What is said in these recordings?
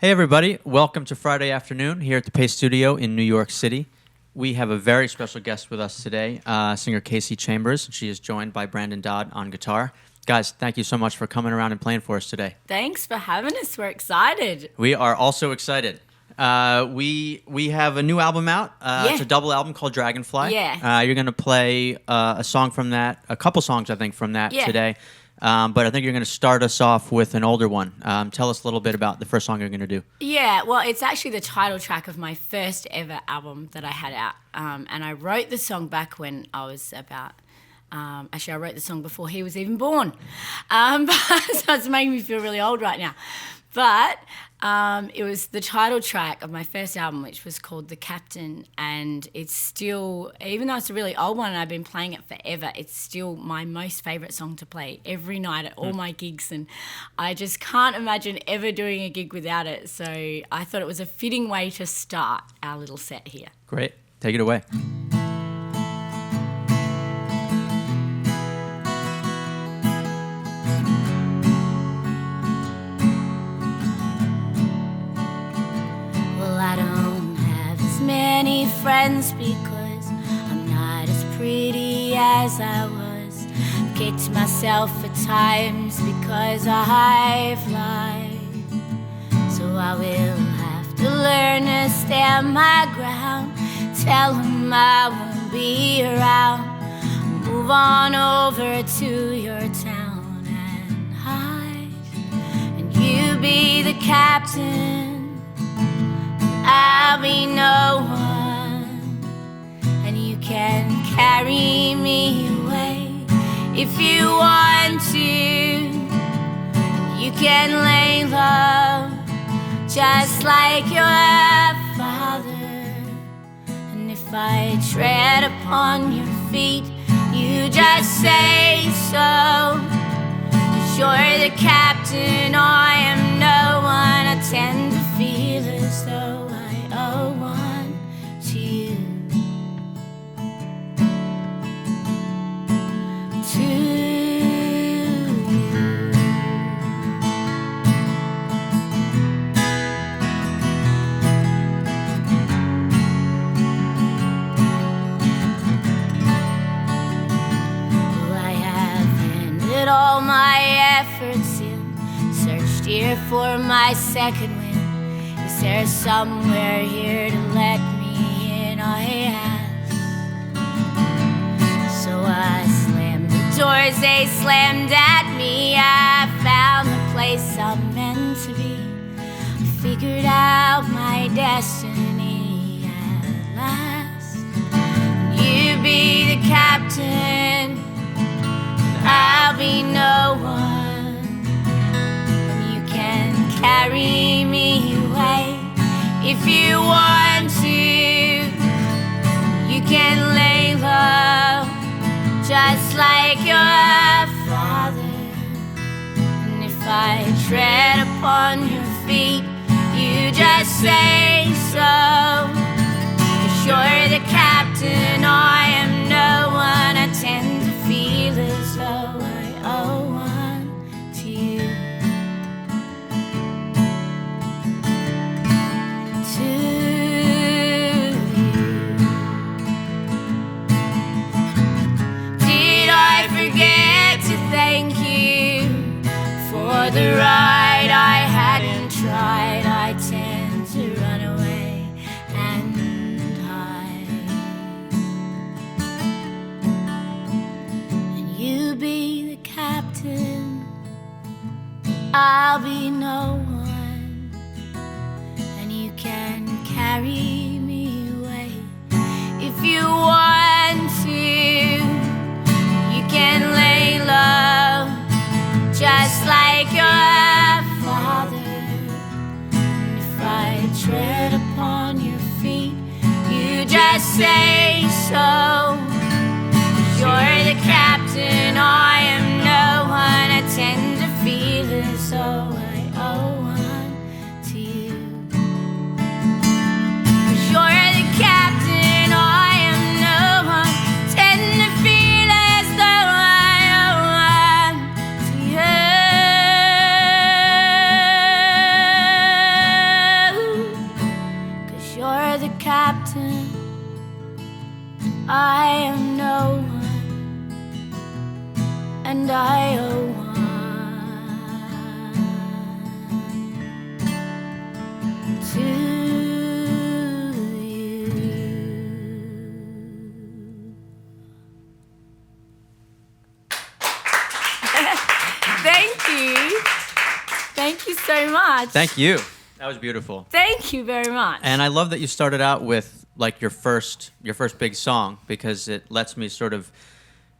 Hey everybody, welcome to Friday afternoon here at the Pace Studio in New York City. We have a very special guest with us today, singer Kasey Chambers. She is joined by Brandon Dodd on guitar. Guys, thank you so much for coming around and playing for us today. Thanks for having us. We're excited. We are also excited. We have a new album out. It's a double album called Dragonfly. Yeah. You're going to play a song from that, a couple songs I think from that today. But I think you're going to start us off with an older one. Tell us a little bit about the first song you're going to do. Yeah, well, it's actually the title track of my first ever album that I had out. And I wrote the song back when I was about... actually, I wrote the song before he was even born. So it's making me feel really old right now. But it was the title track of my first album, which was called The Captain, and it's still, even though it's a really old one and I've been playing it forever, it's still my most favourite song to play every night at all my gigs, and I just can't imagine ever doing a gig without it. So I thought it was a fitting way to start our little set here. Great. Take it away. Many friends because I'm not as pretty as I was. Kicked myself at times because I've lied. So I will have to learn to stand my ground. Tell them I won't be around. Move on over to your town and hide. And you be the captain, I'll be no one, and you can carry me away if you want to. You can lay low, just like your father. And if I tread upon your feet, you just say so. 'Cause you're the captain, I am no one. I tend to feel as though owe one to you, to you. Well, I have handed all my efforts in, searched here for my second wind. Is there somewhere here to let me in? I asked. So I slammed the doors, they slammed at me. I found the place I'm meant to be. I figured out my destiny at last. You be the captain, I'll be no one. You can carry me away if you want to. You can lay low, just like your father. And if I tread upon your feet, you just say so. 'Cause you're the captain, I am no one. I tend to feel as though I owe one to you. Thank you for the ride I hadn't tried. I tend to run away and hide. And you be the captain, I'll be no one. And you can carry me away if you want to. You can lay low, just like your father. And if I tread upon your feet, you just say so. You're the captain, I am no one. I tend to feel as though I owe one to you. 'Cause you're the captain, I am no one. Tend to feel as though I owe one to you. much. Thank you. That was beautiful. Thank you very much. And I love that you started out with like your first big song, because it lets me sort of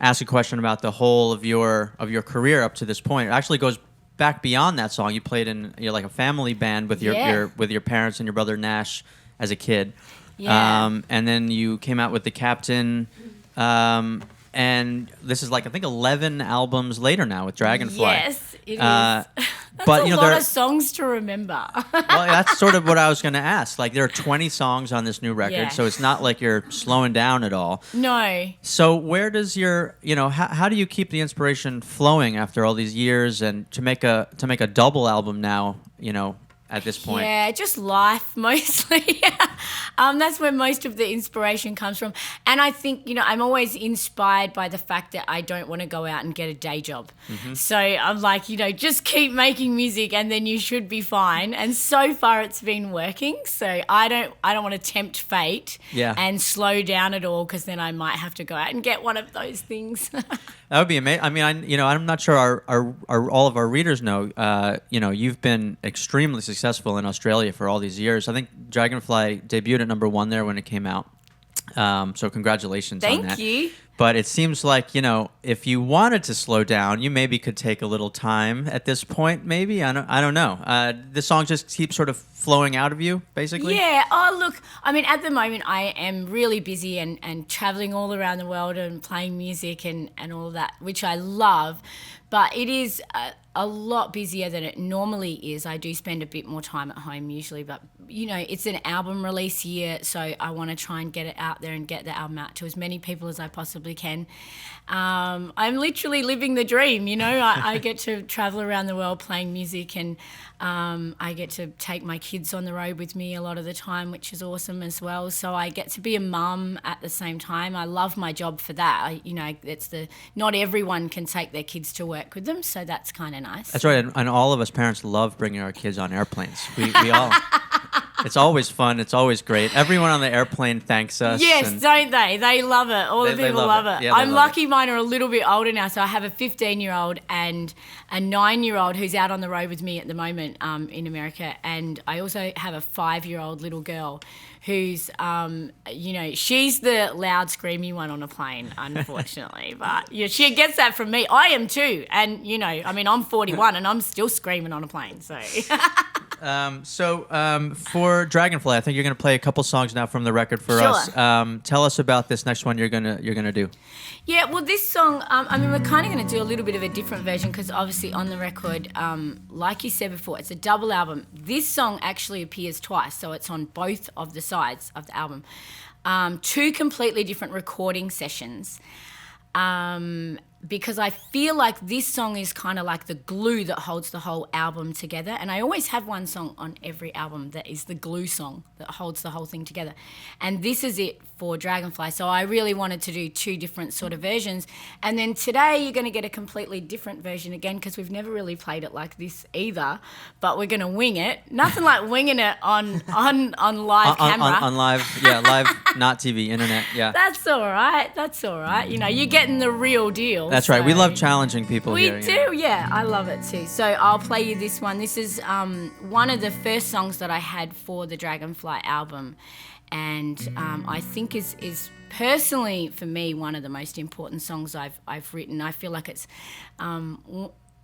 ask a question about the whole of your career up to this point. It actually goes back beyond that song. You played in like a family band with your parents and your brother Nash as a kid. Yeah. And then you came out with The Captain. And this is like, I think, 11 albums later now with Dragonfly. Yes, it is. That's but, a lot of songs to remember. Well, that's sort of what I was going to ask. Like, there are 20 songs on this new record, Yeah. so it's not like you're slowing down at all. No. So where does your, how do you keep the inspiration flowing after all these years, and to make a double album now, at this point? Yeah, just life mostly. That's where most of the inspiration comes from. And I think, I'm always inspired by the fact that I don't want to go out and get a day job. Mm-hmm. So I'm like, just keep making music and then you should be fine. And so far it's been working. So I don't want to tempt fate and slow down at all, because then I might have to go out and get one of those things. That would be amazing. I mean, I'm not sure our all of our readers know. You've been extremely successful in Australia for all these years. I think Dragonfly debuted at #1 there when it came out. So congratulations on that. Thank you. But it seems like, if you wanted to slow down, you maybe could take a little time at this point, maybe. I don't know. The song just keeps sort of flowing out of you, basically? Yeah. Oh, look, I mean, at the moment I am really busy and traveling all around the world and playing music and all of that, which I love. But it is a lot busier than it normally is. I do spend a bit more time at home usually, but, it's an album release year, so I want to try and get it out there and get the album out to as many people as I possibly can. I'm literally living the dream, I get to travel around the world playing music, and I get to take my kids on the road with me a lot of the time, which is awesome as well. So I get to be a mum at the same time. I love my job for that. Not everyone can take their kids to work with them, so that's kind of nice. That's right, and all of us parents love bringing our kids on airplanes. We all. It's always fun. It's always great. Everyone on the airplane thanks us. Yes, don't they? They love it. All the people love it. Yeah, I'm lucky mine are a little bit older now. So I have a 15-year-old and a 9-year-old who's out on the road with me at the moment in America. And I also have a 5-year-old little girl who's, she's the loud, screamy one on a plane, unfortunately. But she gets that from me. I am too. And, I'm 41 and I'm still screaming on a plane. So... For Dragonfly, I think you're going to play a couple songs now from the record for us. Tell us about this next one you're gonna do. Yeah, well, this song, we're kind of going to do a little bit of a different version, because obviously on the record, like you said before, it's a double album. This song actually appears twice, so it's on both of the sides of the album. 2 completely different recording sessions. Because I feel like this song is kind of like the glue that holds the whole album together. And I always have one song on every album that is the glue song that holds the whole thing together. And this is it for Dragonfly. So I really wanted to do 2 different sort of versions. And then today you're going to get a completely different version again, because we've never really played it like this either. But we're going to wing it. Nothing like winging it on live camera. On live, not TV, internet, yeah. That's all right. You're getting the real deal. That's right. We love challenging people we here. We do, yeah. I love it too. So I'll play you this one. This is one of the first songs that I had for the Dragonfly album, and I think is personally for me one of the most important songs I've written. I feel like it's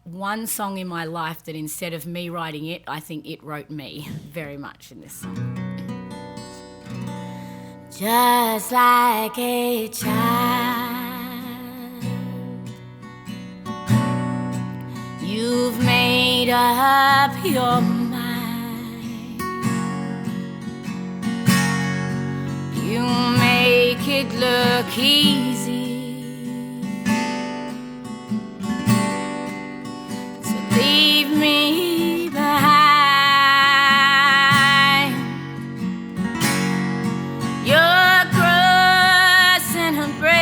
one song in my life that instead of me writing it, I think it wrote me very much in this song. Just like a child, you've made up your mind. You make it look easy to leave me behind. You're crossing a bridge,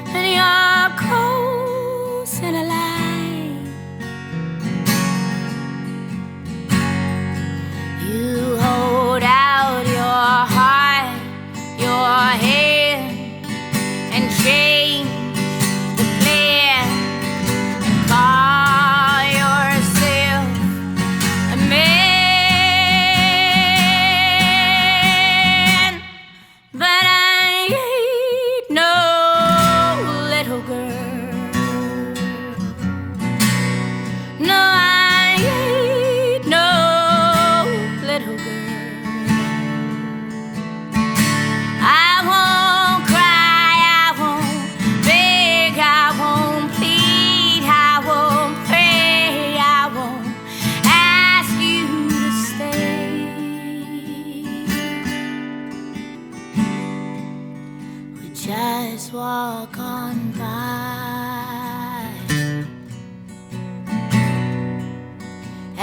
and you're crossing a line. You hold out your heart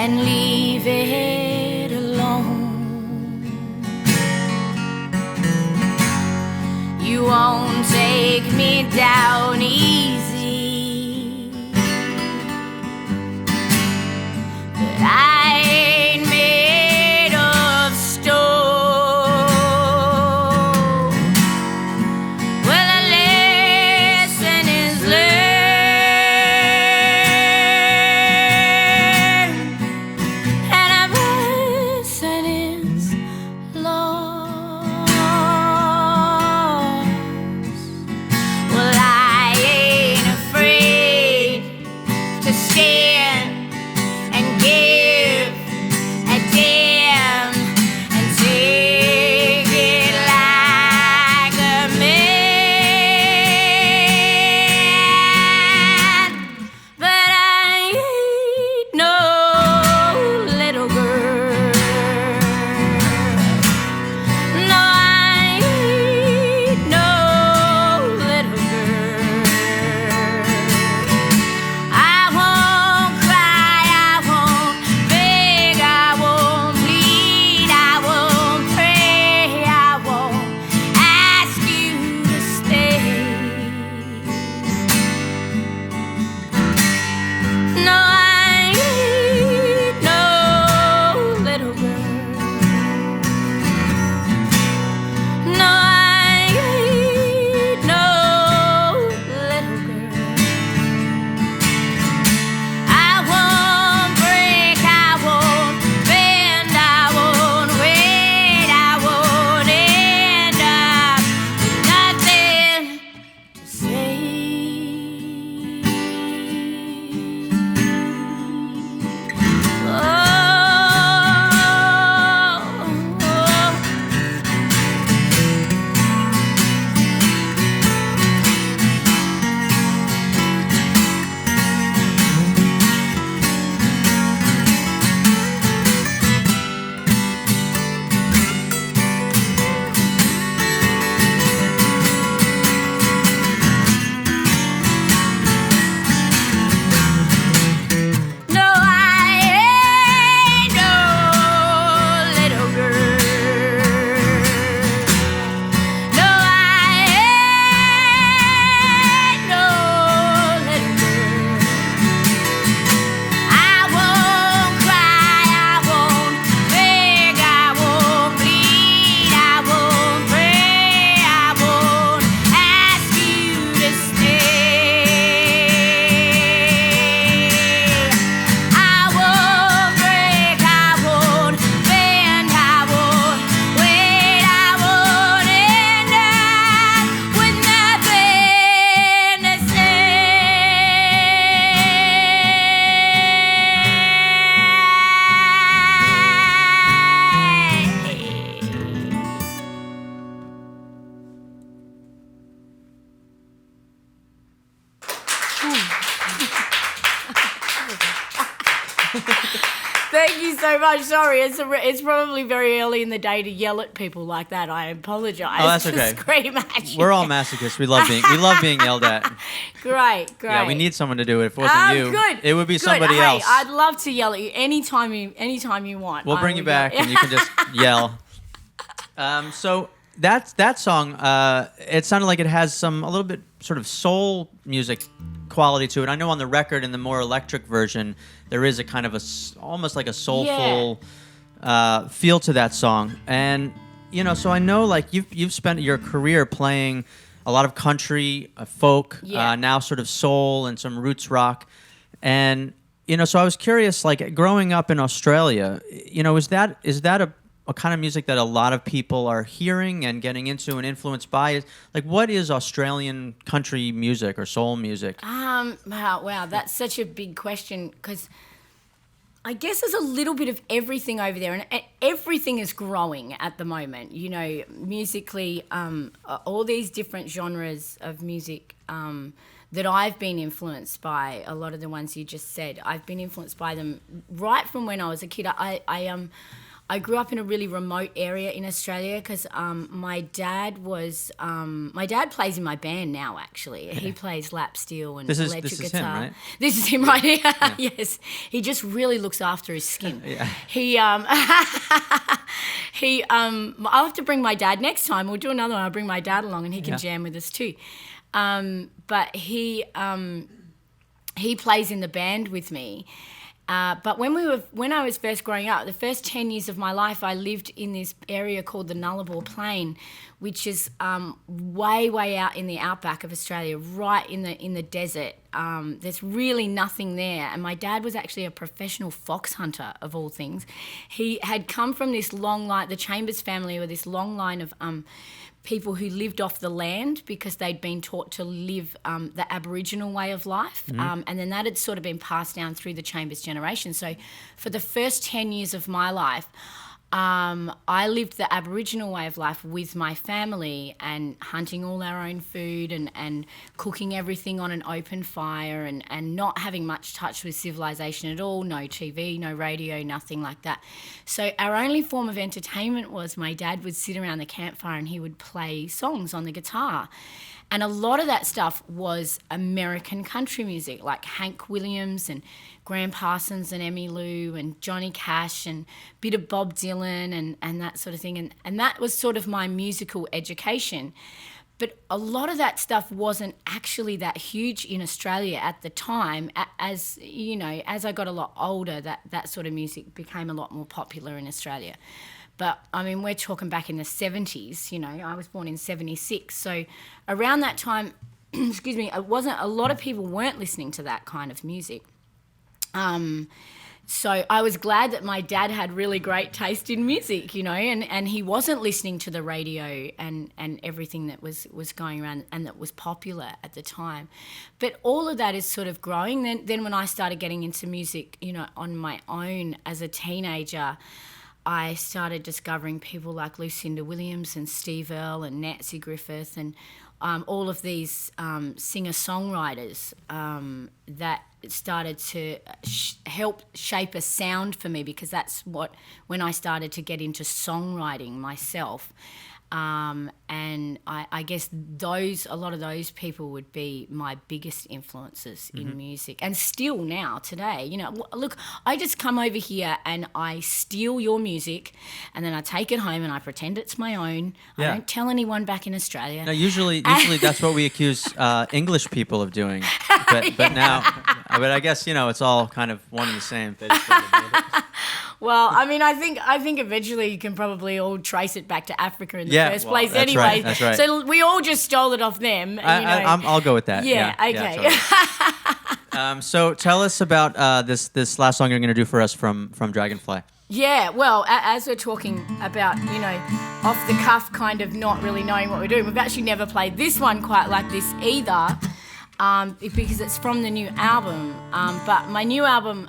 and leave it alone. You won't take me down easy, but I ain't made of stone. Well, a lesson is learned, and a person is lost. Well, I ain't afraid to stand and give a damn and take it like a man. But I ain't no little girl. No, I ain't no little girl. I won't cry, I won't beg, I won't bleed, I won't pray, I won't ask you to stay. No, I ain't no little girl. No, I ain't no little girl. I won't break, I won't bend, I won't wait, I won't end up with nothing to say. No, I ain't no little girl. No, I ain't no little girl. I won't cry, I won't beg, I won't bleed, I won't pray, I won't ask you to stay. I won't break, I won't bend, I won't wait, I won't end up with nothing to Thank you so much. Sorry, it's probably very early in the day to yell at people like that. I apologise. Oh, that's to okay. Scream at you. We're all masochists. We love being yelled at. Great. Yeah, we need someone to do it. If it wasn't you, Good. it would be Good. somebody Hey, else. I'd love to yell at you anytime you want. We'll I bring you will back, yell. and you can just yell. So that song, it sounded like it has a little bit sort of soul music quality to it. I know on the record, in the more electric version, there is a kind of almost like a soulful feel to that song. And so I know like you've spent your career playing a lot of country, folk, now sort of soul and some roots rock, and so I was curious, like growing up in Australia, is that a kind of music that a lot of people are hearing and getting into and influenced by? Like, what is Australian country music or soul music? Wow, that's such a big question, because I guess there's a little bit of everything over there, and everything is growing at the moment. Musically, all these different genres of music that I've been influenced by. A lot of the ones you just said, I've been influenced by them right from when I was a kid. I grew up in a really remote area in Australia because my dad plays in my band now, actually. He plays lap steel and electric guitar. Him, right? This is him right here. Yeah. Yes. He just really looks after his skin. Yeah. I'll have to bring my dad next time. We'll do another one. I'll bring my dad along and he can jam with us too. But he plays in the band with me. But when I was first growing up, the first 10 years of my life, I lived in this area called the Nullarbor Plain, which is way out in the outback of Australia, right in the desert. There's really nothing there. And my dad was actually a professional fox hunter, of all things. He had come from this long line, the Chambers family were this long line of people who lived off the land because they'd been taught to live the Aboriginal way of life. And then that had sort of been passed down through the Chambers generation. So for the first 10 years of my life, I lived the Aboriginal way of life with my family and hunting all our own food and cooking everything on an open fire and not having much touch with civilization at all, no TV, no radio, nothing like that. So our only form of entertainment was my dad would sit around the campfire and he would play songs on the guitar. And a lot of that stuff was American country music, like Hank Williams and Graham Parsons and Emmylou and Johnny Cash and a bit of Bob Dylan and that sort of thing. And that was sort of my musical education. But a lot of that stuff wasn't actually that huge in Australia at the time. As you know, as I got a lot older, that sort of music became a lot more popular in Australia. But, I mean, we're talking back in the 70s, you know. I was born in 76. So around that time, excuse me, a lot of people weren't listening to that kind of music. So I was glad that my dad had really great taste in music, you know, and he wasn't listening to the radio and everything that was going around and that was popular at the time. But all of that is sort of growing. Then when I started getting into music, you know, on my own as a teenager, I started discovering people like Lucinda Williams and Steve Earle and Nancy Griffith and all of these singer-songwriters that started to help shape a sound for me, because that's when I started to get into songwriting myself. And I guess a lot of those people would be my biggest influences in music, and still now today. You know, look, I just come over here and I steal your music, and then I take it home and I pretend it's my own. Yeah. I don't tell anyone back in Australia. No, usually that's what we accuse English people of doing, but now, but I guess, you know, it's all kind of one and the same. They just don't admit it. Well, I mean, I think eventually you can probably all trace it back to Africa in the first place that's anyway. Right, that's right. So we all just stole it off them. I'll go with that. Yeah, okay. Totally. So tell us about this last song you're going to do for us from Dragonfly. Yeah, well, as we're talking about, you know, off the cuff, kind of not really knowing what we're doing, we've actually never played this one quite like this either. Because it's from the new album. But my new album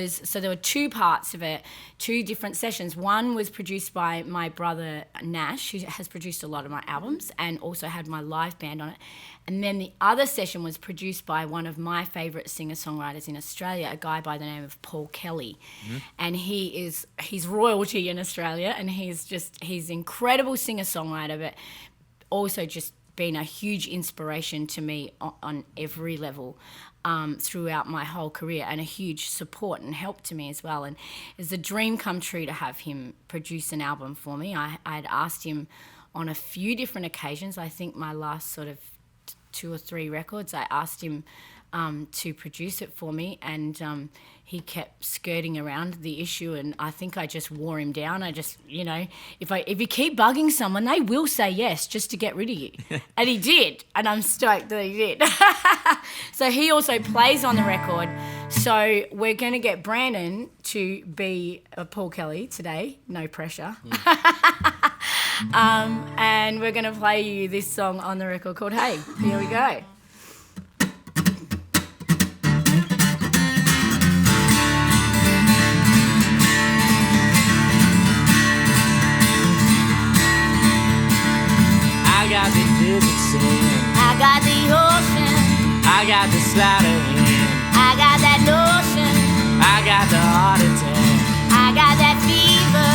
so there were two parts of it, two different sessions. One was produced by my brother Nash, who has produced a lot of my albums and also had my live band on it. And then the other session was produced by one of my favourite singer-songwriters in Australia, a guy by the name of Paul Kelly. And he's royalty in Australia, and he's incredible singer-songwriter, but also just been a huge inspiration to me on every level throughout my whole career, and a huge support and help to me as well. And it's a dream come true to have him produce an album for me. I'd asked him on a few different occasions. I think my last sort of 2 or 3 records, I asked him to produce it for me, and he kept skirting around the issue, and I think I just wore him down. I just, you know, if you keep bugging someone, they will say yes just to get rid of you. And he did, and I'm stoked that he did. So he also plays on the record. So we're going to get Brandon to be Paul Kelly today, no pressure. And we're going to play you this song on the record called Hey. Here we go. I got the desert sand, I got the ocean, I got the sleight of hand, I got that notion, I got the heart attack, I got that fever,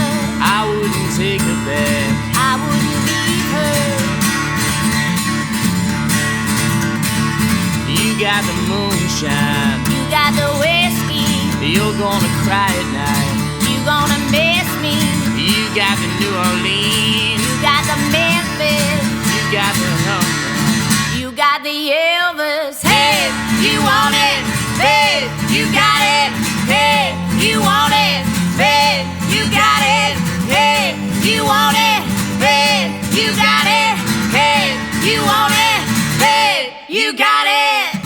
moonshine. You got the whiskey. You're gonna cry at night. You gonna miss me. You got the New Orleans. You got the Memphis. You got the Hummer. You got the Elvis. Hey, you want it? Babe, you got it. Hey, you want it? Babe, you got it. Hey, you want it? Babe, you got it. Hey, you want it? Babe, you got it.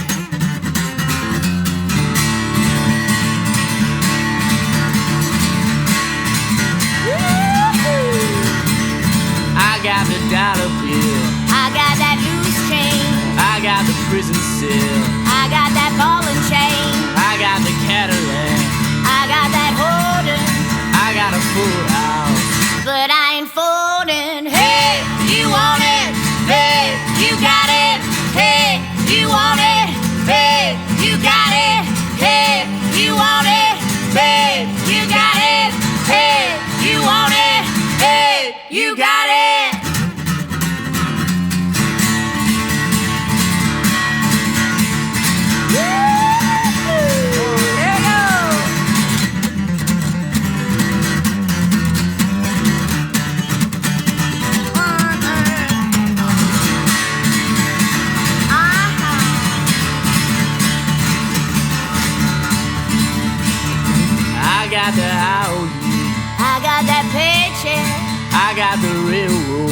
I got the dollar bill. I got that loose chain. I got the prison cell. I got that ball and chain. I got the Cadillac. I got that Holden. I got a full house. But I ain't folding. Hey, you want it? Babe, you got it. Hey, you want it? Babe, you got it. Hey, you want it? Babe, you got it. Hey, you want it? Hey, you got it. There you go. I got the IOU. I got that paycheck. I got the railroad.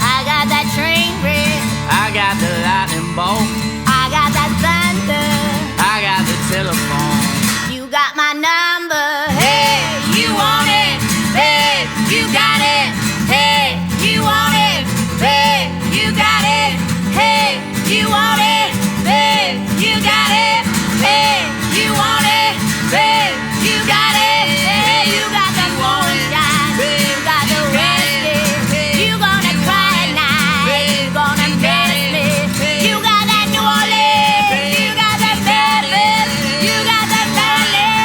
I got that train wreck. I got the lightning bolt. I got that thunder. I got the telephone. You got my number. Hey, you want it? Babe, you got it. Hey, you want it? Babe, you got it. Hey, you want it? Babe, you got it. Hey, you want it? Babe, you got it. Hey, you got that moonshine. You got the whiskey. You gonna cry at night. You gonna miss me. You got that New Orleans. You got that Memphis. You got that Berlin.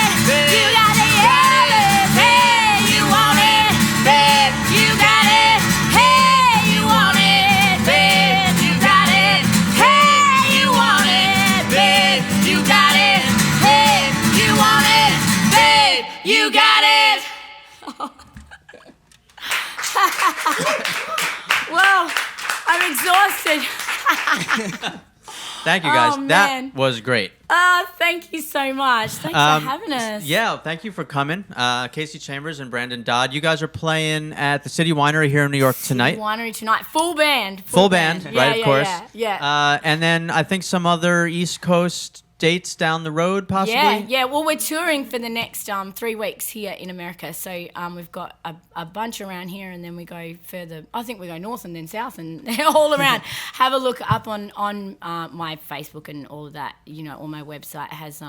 You got the Elvis. Hey, you want it? Babe, you got it. Hey, you want it? Babe, you got it. Hey, you want it? Babe, you got it. Hey, you want it? Babe, you got it. Well, I'm exhausted. Thank you, guys. Oh, man. That was great. Thank you so much. Thanks for having us. Yeah, thank you for coming. Kasey Chambers and Brandon Dodd. You guys are playing at the City Winery here in New York tonight. Winery tonight. Full band. Full band, Yeah, right, of yeah, course. Yeah. And then I think some other East Coast dates down the road, possibly? Yeah. Well, we're touring for the next 3 weeks here in America. So we've got a bunch around here, and then we go further. I think we go north and then south and all around. Have a look up on my Facebook and all of that. You know, on my website has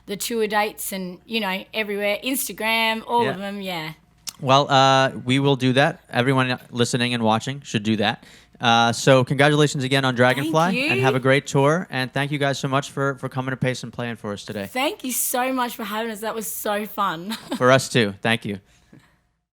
the tour dates and, you know, everywhere. Instagram, all of them, yeah. Well, we will do that. Everyone listening and watching should do that. So congratulations again on Dragonfly, Thank you. and have a great tour. And thank you guys so much for coming to Pace and playing for us today. Thank you so much for having us. That was so fun. For us too. Thank you.